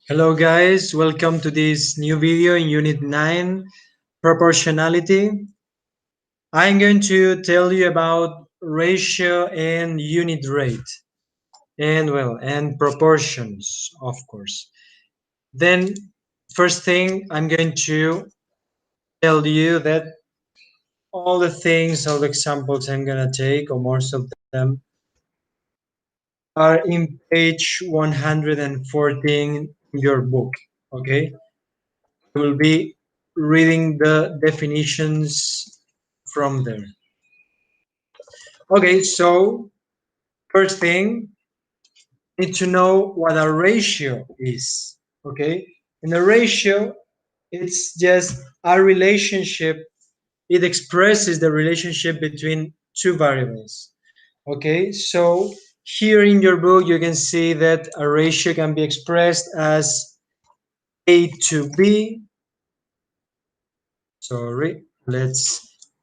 Hello guys, welcome to this new video in Unit 9, Proportionality. I'm going to tell you about ratio and unit rate, and proportions, of course. Then, first thing, I'm going to tell you that all the examples I'm going to take, or most of them, are in page 114 in your book, okay? We will be reading the definitions from there. Okay, so first thing, need to know what a ratio is. Okay, and a ratio, it's just a relationship. It expresses the relationship between two variables. Okay, so here in your book you can see that a ratio can be expressed as A to B. Sorry, let's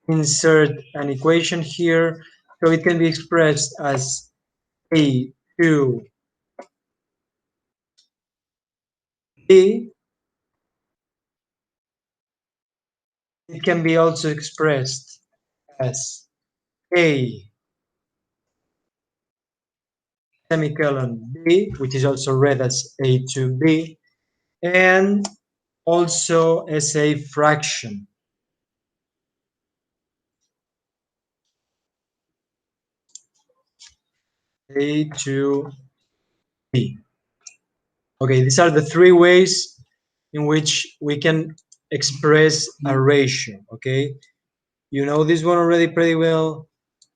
insert an equation here. So it can be expressed as A to B. It can be also expressed as A semicolon B, which is also read as A to B, and also as a fraction. A to B. Okay, these are the three ways in which we can express a ratio, okay? You know this one already pretty well,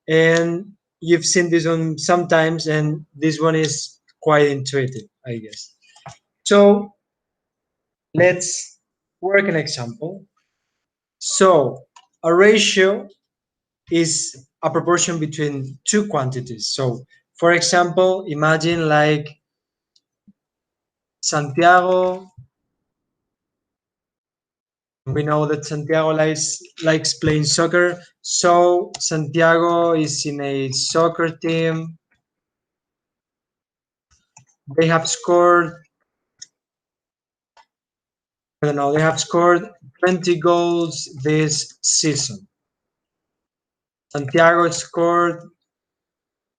and you've seen this one sometimes, and this one is quite intuitive, I guess. So let's work an example. So a ratio is a proportion between two quantities. So for example, imagine like Santiago. We know that Santiago likes playing soccer. So Santiago is in a soccer team. They have scored, I don't know, they have scored 20 goals this season. Santiago scored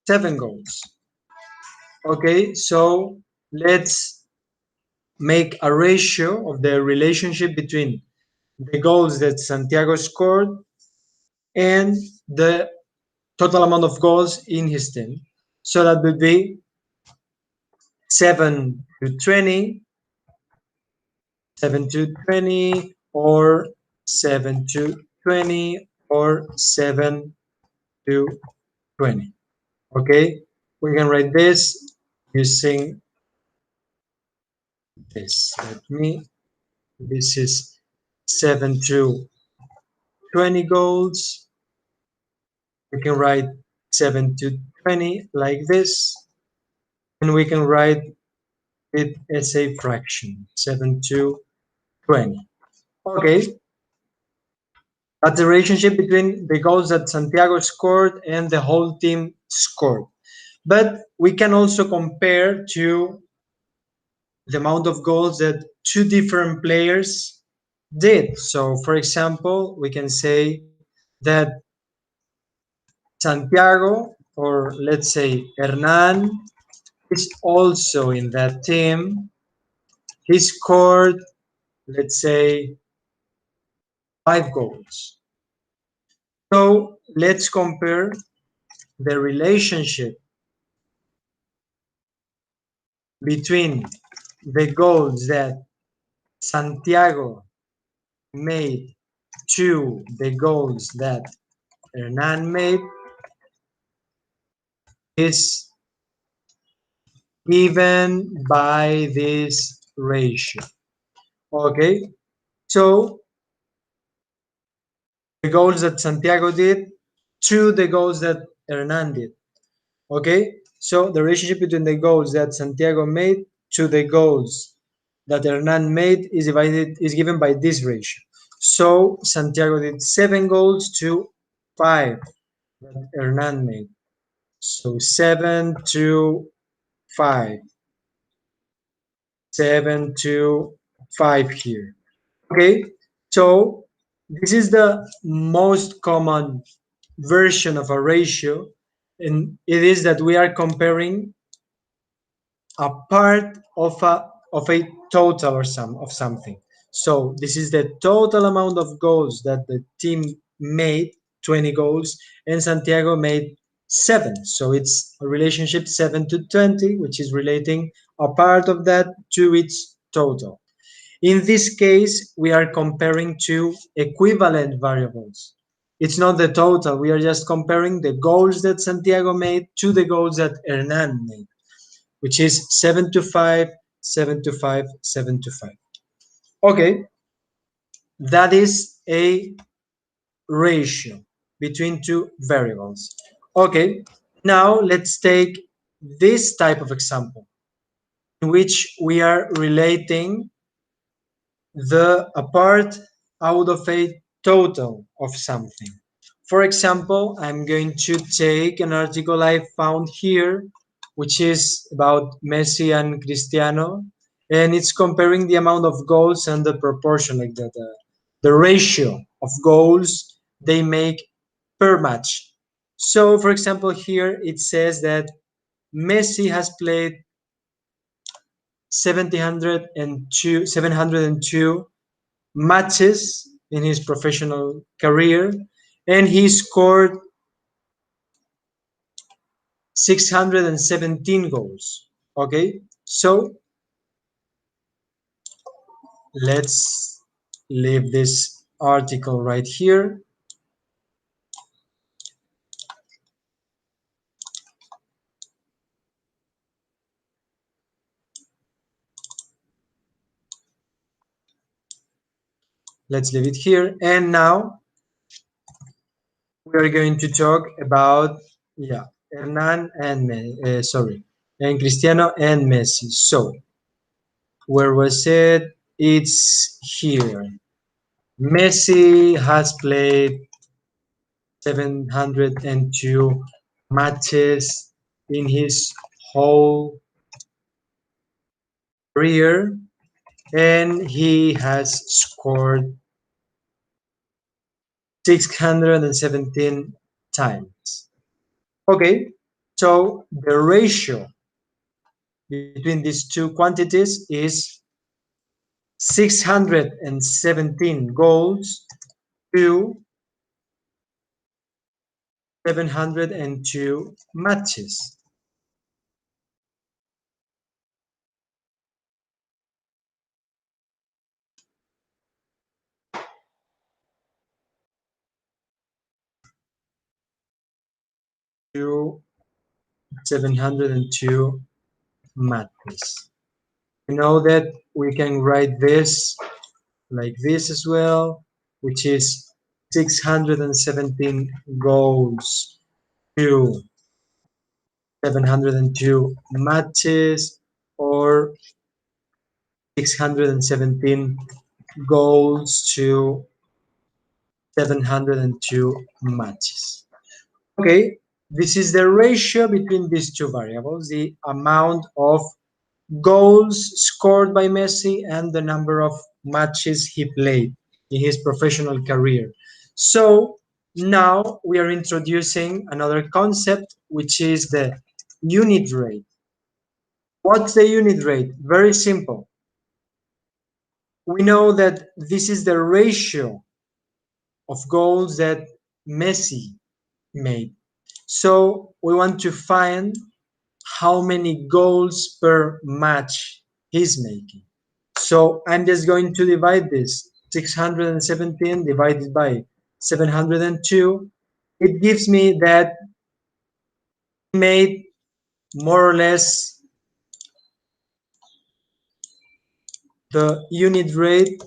7 goals. Okay, so let's make a ratio of the relationship between the goals that Santiago scored and the total amount of goals in his team. So that would be 7 to 20, 7 to 20, or 7 to 20, or 7 to 20. Okay, we can write this using this. This is 7 to 20 goals. We can write 7 to 20 like this, and we can write it as a fraction, 7 to 20. Okay, that's the relationship between the goals that Santiago scored and the whole team scored. But we can also compare to the amount of goals that two different players did. So for example, we can say that Santiago, or let's say Hernan, is also in that team. He scored, let's say, 5 goals. So let's compare the relationship between the goals that Santiago made to the goals that Hernan made is given by this ratio. Okay, so the goals that Santiago did to the goals that Hernan did. Okay, so the relationship between the goals that Santiago made to the goals that Hernan made is given by this ratio. So Santiago did 7 goals to 5 that Hernan made. So 7 to 5. 725 here. Okay, so this is the most common version of a ratio, and it is that we are comparing a part of a total or sum of something. So this is the total amount of goals that the team made, 20 goals, and Santiago made 7. So it's a relationship 7 to 20, which is relating a part of that to its total. In this case, we are comparing two equivalent variables. It's not the total. We are just comparing the goals that Santiago made to the goals that Hernan made, which is 7 to 5, 7 to 5, 7 to 5. Okay, that is a ratio between two variables. Okay, now let's take this type of example in which we are relating the a part out of a total of something. For example, I'm going to take an article I found here, which is about Messi and Cristiano, and it's comparing the amount of goals and the proportion, like the ratio of goals they make per match. So, for example, here it says that Messi has played 702 matches in his professional career, and he scored 617 goals. Okay, so let's leave this article right here. Let's leave it here. And now we are going to talk about, yeah, Hernan and and Cristiano and Messi. So where was it? It's here. Messi has played 702 matches in his whole career, and he has scored 617 times. Okay, so the ratio between these two quantities is 617 goals to 702 matches. To 702 matches. You know that we can write this like this as well, which is 617 goals to 702 matches, or 617 goals to 702 matches. Okay, this is the ratio between these two variables, the amount of goals scored by Messi and the number of matches he played in his professional career. So now we are introducing another concept, which is the unit rate. What's the unit rate? Very simple. We know that this is the ratio of goals that Messi made. So we want to find how many goals per match he's making. So I'm just going to divide this 617 divided by 702. It gives me that he made more or less the unit rate.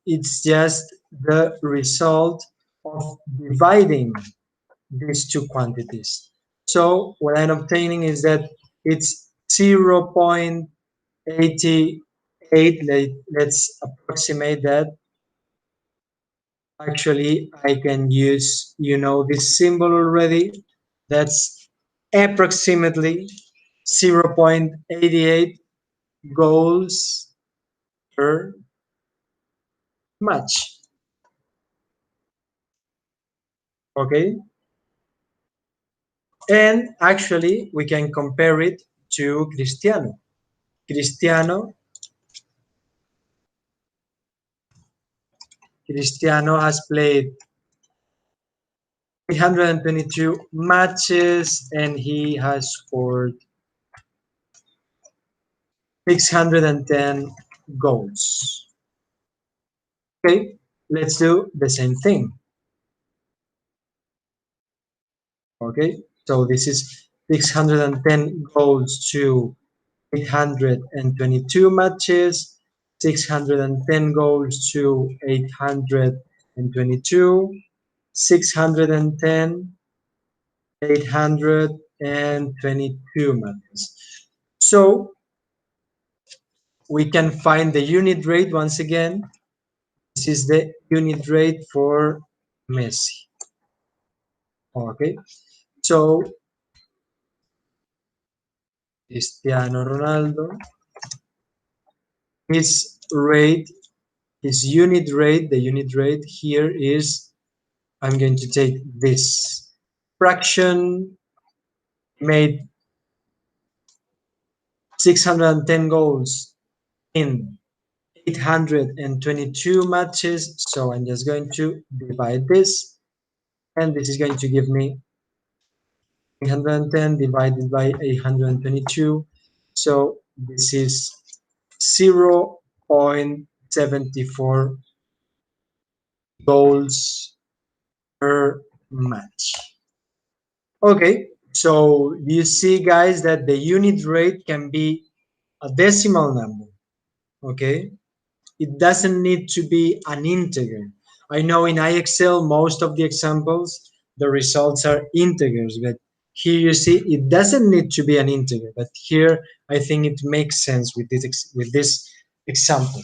It's just the result of dividing these two quantities. So what I'm obtaining is that it's 0.88. Let's approximate that. Actually, I can use, this symbol already. That's approximately 0.88 goals per match. Okay, and actually we can compare it to Cristiano. Cristiano has played 322 matches and he has scored 610 goals. Okay, let's do the same thing. Okay, so this is 610 goals to 822 matches, 610 goals to 822, 610, 822 matches. So we can find the unit rate once again. This is the unit rate for Messi. Okay, so Cristiano Ronaldo, his rate, his unit rate, the unit rate here is, I'm going to take this fraction, made 610 goals in 822 matches. So I'm just going to divide this, and this is going to give me 810 divided by 822. So this is 0.74 goals per match. Okay, so you see, guys, that the unit rate can be a decimal number. Okay, it doesn't need to be an integer. I know in IXL most of the examples the results are integers, but here you see it doesn't need to be an integer. But here I think it makes sense with this example.